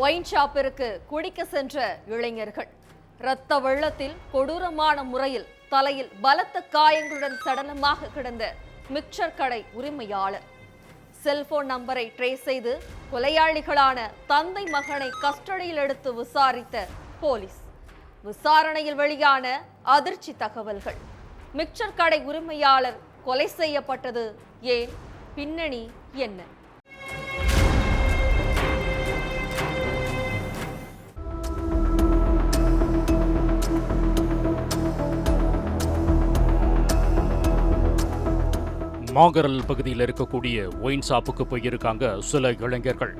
Wine ஷாப்பிற்கு குடிக்க சென்ற இளைஞர்கள் இரத்த வெள்ளத்தில் கொடூரமான முறையில் தலையில் பலத்த காயங்களுடன் சடலமாக கிடந்த மிக்சர் கடை உரிமையாளர். செல்போன் நம்பரை ட்ரேஸ் செய்து கொலையாளிகளான தந்தை மகனை கஸ்டடியில் எடுத்து விசாரித்த போலீஸ். விசாரணையில் வெளியான அதிர்ச்சி தகவல்கள். மிக்சர் கடை உரிமையாளர் கொலை செய்யப்பட்டது ஏன்? பின்னணி என்ன? மாகரல் பகுதியில் இருக்கக்கூடிய ஒயின் ஷாப்புக்கு போயிருக்காங்க சில இளைஞர்கள்.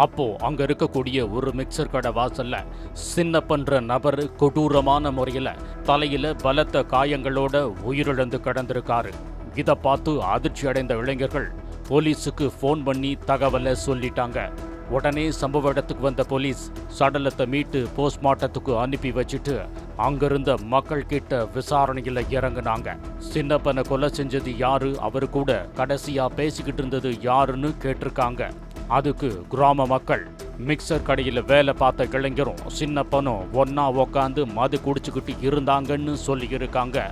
அப்போ அங்க இருக்கக்கூடிய ஒரு மிக்சர் கடை வாசல்ல சின்னப்பன்ற நபர் கொடூரமான முறையில தலையில பலத்த காயங்களோட உயிரிழந்து கிடந்திருக்காரு. இதை பார்த்து அதிர்ச்சி அடைந்த இளைஞர்கள் போலீஸுக்கு போன் பண்ணி தகவலை சொல்லிட்டாங்க. உடனே சம்பவ இடத்துக்கு வந்த போலீஸ் சடலத்தை மீட்டு போஸ்ட்மார்ட்டத்துக்கு அனுப்பி வச்சுட்டு அங்கிருந்த மக்கள் கிட்ட விசாரணையில இறங்குனாங்க. சின்னப்பனை கொலை செஞ்சது யாரு, அவரு கூட கடைசியா பேசிக்கிட்டு இருந்தது யாருன்னு கேட்டிருக்காங்க. அதுக்கு கிராம மக்கள் மிக்சர் கடையில வேலை பார்த்த இளைஞரும் சின்னப்பனும் ஒன்னா உக்காந்து மது குடிச்சுக்கிட்டு இருந்தாங்கன்னு சொல்லி இருக்காங்க.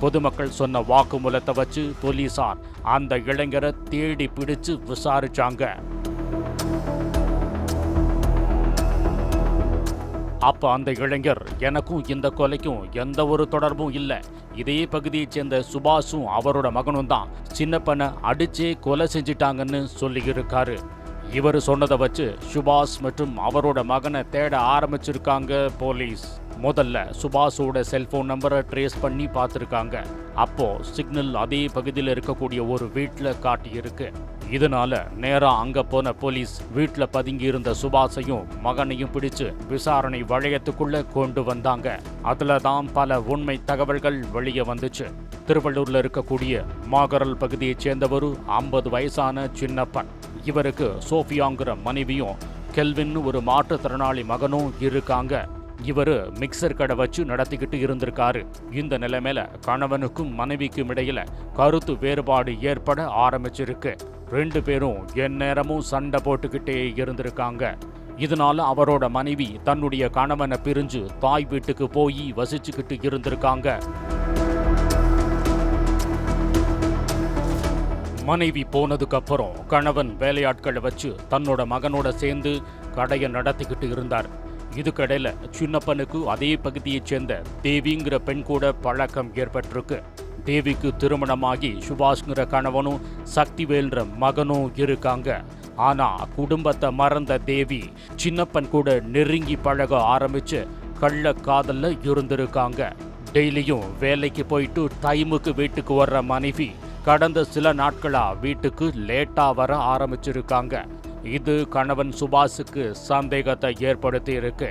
பொதுமக்கள் சொன்ன வாக்குமூலத்தை வச்சு போலீசார் அந்த இளைஞரை தேடி பிடிச்சு விசாரிச்சாங்க. அப்ப அந்த இளைஞர், எனக்கும் இந்த கொலைக்கும் எந்த ஒரு தொடர்பும் இல்லை, இதே பகுதியைச் சேர்ந்த சுபாஷும் அவரோட மகனும் தான் சின்னப்பனை அடிச்சே கொலை செஞ்சிட்டாங்கன்னு சொல்லியிருக்காரு. இவர் சொன்னதை வச்சு சுபாஷ் மற்றும் அவரோட மகனை தேட ஆரம்பிச்சிருக்காங்க போலீஸ். முதல்ல சுபாஷோட செல்போன் நம்பரை ட்ரேஸ் பண்ணி பார்த்துருக்காங்க. அப்போ சிக்னல் அதே பகுதியில் இருக்கக்கூடிய ஒரு வீட்டில் காட்டியிருக்கு. இதனால நேரா அங்க போன போலீஸ் வீட்டில் பதுங்கி இருந்த சுபாஷையும் மகனையும் பிடிச்சு விசாரணை வளையத்துக்குள்ள கொண்டு வந்தாங்க. அதுல தான் பல உண்மை தகவல்கள் வெளியே வந்துச்சு. திருவள்ளூர்ல இருக்கக்கூடிய மாகரல் பகுதியைச் சேர்ந்தவரு 50 வயசான சின்னப்பன். இவருக்கு சோஃபியாங்கிற மனைவியும் கெல்வின் ஒரு மாற்றுத்திறனாளி மகனும் இருக்காங்க. இவரு மிக்சர் கடை வச்சு நடத்திக்கிட்டு இருந்திருக்காரு. இந்த நிலைமையில கணவனுக்கும் மனைவிக்கும் இடையில கருத்து வேறுபாடு ஏற்பட ஆரம்பிச்சிருக்கு. 2 பேரும் எந்நேரமும் சண்டை போட்டுக்கிட்டே இருந்திருக்காங்க. இதனால அவரோட மனைவி தன்னுடைய கணவனை பிரிஞ்சு தாய் வீட்டுக்கு போய் வசிச்சுக்கிட்டு இருந்திருக்காங்க. மனைவி போனதுக்கு அப்புறம் கணவன் வேலையாட்களை வச்சு தன்னோட மகனோட சேர்ந்து கடையை நடத்திக்கிட்டு இருந்தார். இதுக்கடையில சின்னப்பனுக்கு அதே பகுதியைச் சேர்ந்த தேவிங்கிற பெண் கூட பழக்கம் ஏற்பட்டிருக்கு. தேவிக்கு திருமணமாகி சுபாஷ்ங்கிற கணவனும் சக்திவேல்ன்ற மகனும் இருக்காங்க. ஆனா குடும்பத்தை மறந்த தேவி சின்னப்பன் கூட நெருங்கி பழக ஆரம்பிச்சு கள்ள காதல்ல இருந்திருக்காங்க. டெய்லியும் வேலைக்கு போயிட்டு டைமுக்கு வீட்டுக்கு வர்ற மனைவி கடந்த சில நாட்களா வீட்டுக்கு லேட்டா வர ஆரம்பிச்சிருக்காங்க. இது கணவன் சுபாஷுக்கு சந்தேகத்தை ஏற்படுத்தி இருக்கு.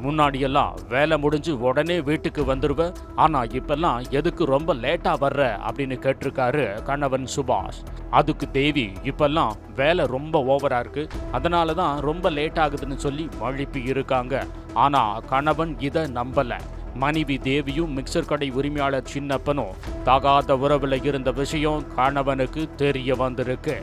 முன்னாடியெல்லாம் வேலை முடிஞ்சு உடனே வீட்டுக்கு வந்துருவேன், ஆனா இப்பெல்லாம் எதுக்கு ரொம்ப லேட்டா வர்ற அப்படின்னு கேட்டிருக்காரு கணவன் சுபாஷ். அதுக்கு தேவி, இப்பெல்லாம் வேலை ரொம்ப ஓவரா இருக்கு, அதனாலதான் ரொம்ப லேட் ஆகுதுன்னு சொல்லி மழுப்பி இருக்காங்க. ஆனா கணவன் இதை நம்பல. மனைவி தேவியும் மிக்சர் கடை உரிமையாளர் சின்னப்பனும் தகாத உறவுல இருந்த விஷயம் கணவனுக்கு தெரிய வந்திருக்கு.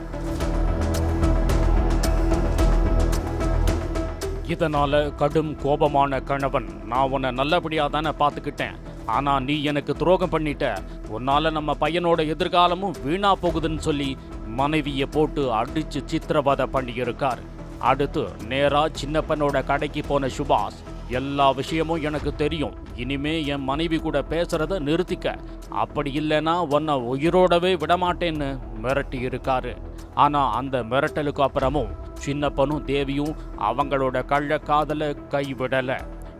இதனால கடும் கோபமான கணவன், நான் உன்னை நல்லபடியா தானே பார்த்துக்கிட்டேன், ஆனா நீ எனக்கு துரோகம் பண்ணிட்ட, உன்னால நம்ம பையனோட எதிர்காலமும் வீணா போகுதுன்னு சொல்லி மனைவியை போட்டு அடிச்சு சித்திரவதை பண்ணியிருக்கார். அடுத்து நேரா சின்னப்பனோட கடைக்கு போன சுபாஷ், எல்லா விஷயமும் எனக்கு தெரியும், இனிமே என் மனைவி கூட பேசுறத நிறுத்திக்க, அப்படி இல்லைன்னா உன்னை உயிரோடவே விடமாட்டேன்னு மிரட்டி இருக்காரு. ஆனா அந்த மிரட்டலுக்கு அப்புறமும் சின்னப்பனும் தேவியும் அவங்களோட கள்ள காதலை கைவிடல.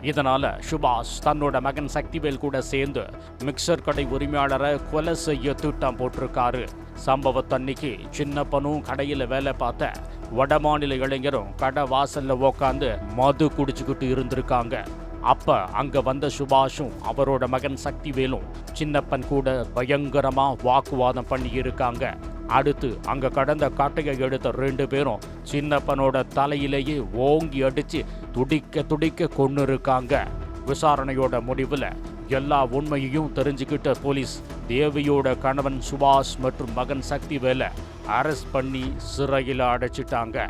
இதனால சுபாஷ் தன்னோட மகன் சக்திவேல் கூட சேர்ந்து மிக்சர் கடை உரிமையாளரை கொலை செய்ய திட்டம் போட்டிருக்காரு. சம்பவத்தன்னைக்கு சின்னப்பனும் கடையில வேலை பார்த்த வடமாநில இளைஞரும் கடை வாசல்ல உக்காந்து மது குடிச்சுக்கிட்டு இருந்திருக்காங்க. அப்ப அங்க வந்த சுபாஷும் அவரோட மகன் சக்திவேலும் சின்னப்பன் கூட பயங்கரமா வாக்குவாதம் பண்ணி இருக்காங்க. அடுத்து அங்க கடந்த காட்டையை எடுத்த 2 பேரும் சின்னப்பனோட தலையிலேயே ஓங்கி அடிச்சு துடிக்க துடிக்க கொன்னு இருக்காங்க. விசாரணையோட முடிவுல எல்லா உண்மையையும் தெரிஞ்சுக்கிட்ட போலீஸ் தேவியோட கணவன் சுபாஷ் மற்றும் மகன் சக்திவேலை அரெஸ்ட் பண்ணி சிறையில் அடைச்சிட்டாங்க.